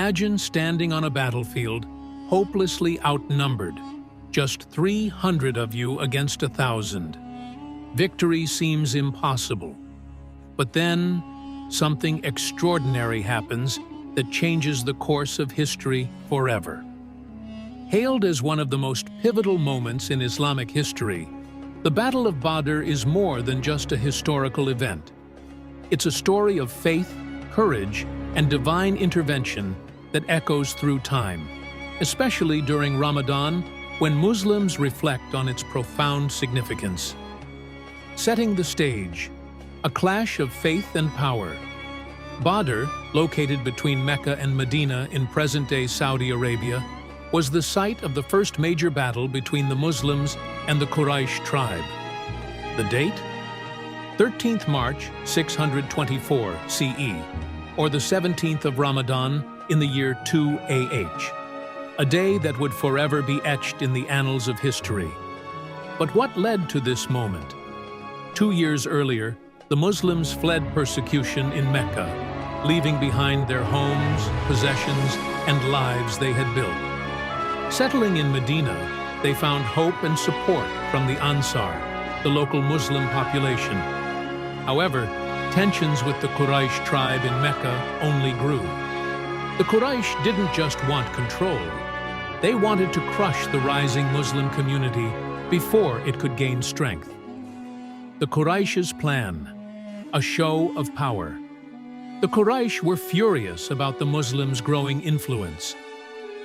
Imagine standing on a battlefield, hopelessly outnumbered, just 300 of you against 1,000. Victory seems impossible. But then, something extraordinary happens that changes the course of history forever. Hailed as one of the most pivotal moments in Islamic history, the Battle of Badr is more than just a historical event. It's a story of faith, courage, and divine intervention that echoes through time, especially during Ramadan, when Muslims reflect on its profound significance. Setting the stage, a clash of faith and power. Badr, located between Mecca and Medina in present-day Saudi Arabia, was the site of the first major battle between the Muslims and the Quraysh tribe. The date? 13th March 624 CE, or the 17th of Ramadan in the year 2 AH, a day that would forever be etched in the annals of history. But what led to this moment? 2 years earlier, the Muslims fled persecution in Mecca, leaving behind their homes, possessions, and lives they had built. Settling in Medina, they found hope and support from the Ansar, the local Muslim population. However, tensions with the Quraysh tribe in Mecca only grew. The Quraysh didn't just want control. They wanted to crush the rising Muslim community before it could gain strength. The Quraysh's plan, a show of power. The Quraysh were furious about the Muslims' growing influence.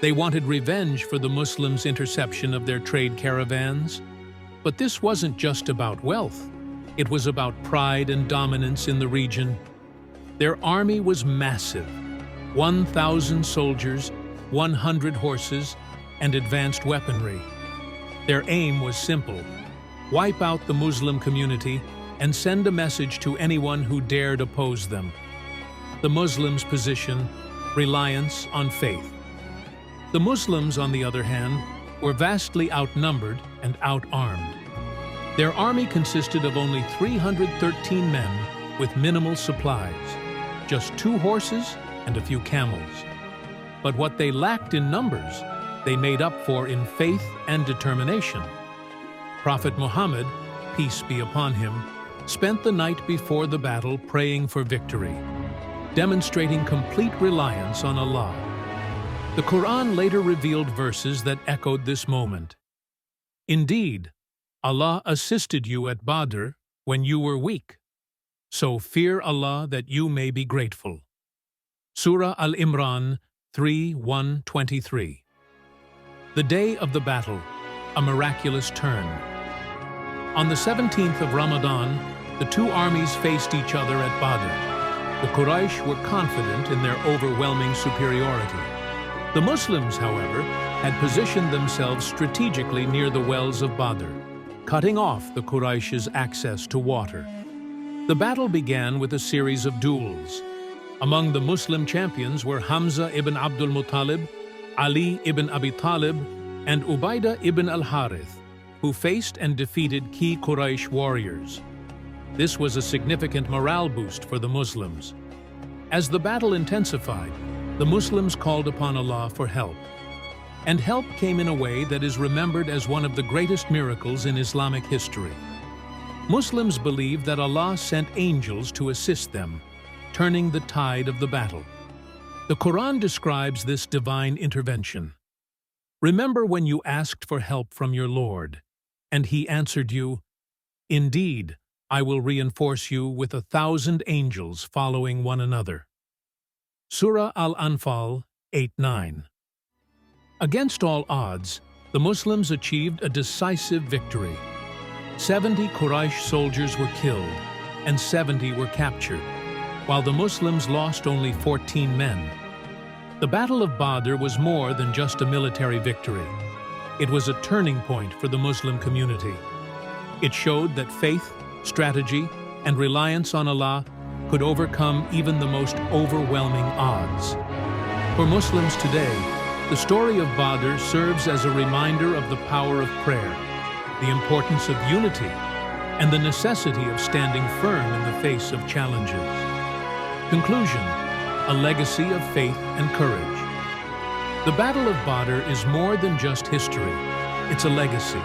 They wanted revenge for the Muslims' interception of their trade caravans. But this wasn't just about wealth. It was about pride and dominance in the region. Their army was massive, 1,000 soldiers, 100 horses, and advanced weaponry. Their aim was simple: wipe out the Muslim community and send a message to anyone who dared oppose them. The Muslims' position: reliance on faith. The Muslims, on the other hand, were vastly outnumbered and outarmed. Their army consisted of only 313 men with minimal supplies, just 2 horses and a few camels. But what they lacked in numbers, they made up for in faith and determination. Prophet Muhammad, peace be upon him, spent the night before the battle praying for victory, demonstrating complete reliance on Allah. The Quran later revealed verses that echoed this moment. Indeed, Allah assisted you at Badr when you were weak. So fear Allah that you may be grateful. Surah Al-Imran 3:1-23. The day of the battle, a miraculous turn. On the 17th of Ramadan, the two armies faced each other at Badr. The Quraysh were confident in their overwhelming superiority. The Muslims, however, had positioned themselves strategically near the wells of Badr, cutting off the Quraysh's access to water. The battle began with a series of duels. Among the Muslim champions were Hamza ibn Abdul Muttalib, Ali ibn Abi Talib, and Ubaidah ibn al-Harith, who faced and defeated key Quraysh warriors. This was a significant morale boost for the Muslims. As the battle intensified, the Muslims called upon Allah for help. And help came in a way that is remembered as one of the greatest miracles in Islamic history. Muslims believe that Allah sent angels to assist them, turning the tide of the battle. The Quran describes this divine intervention. Remember when you asked for help from your Lord, and He answered you, "Indeed, I will reinforce you with 1,000 angels following one another." Surah Al-Anfal 8:9. Against all odds, the Muslims achieved a decisive victory. 70 Quraysh soldiers were killed, and 70 were captured, while the Muslims lost only 14 men. The Battle of Badr was more than just a military victory. It was a turning point for the Muslim community. It showed that faith, strategy, and reliance on Allah could overcome even the most overwhelming odds. For Muslims today, the story of Badr serves as a reminder of the power of prayer, the importance of unity, and the necessity of standing firm in the face of challenges. Conclusion: a legacy of faith and courage. The Battle of Badr is more than just history. It's a legacy,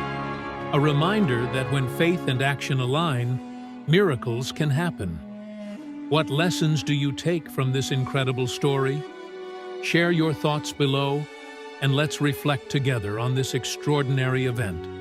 a reminder that when faith and action align, miracles can happen. What lessons do you take from this incredible story? Share your thoughts below, and let's reflect together on this extraordinary event.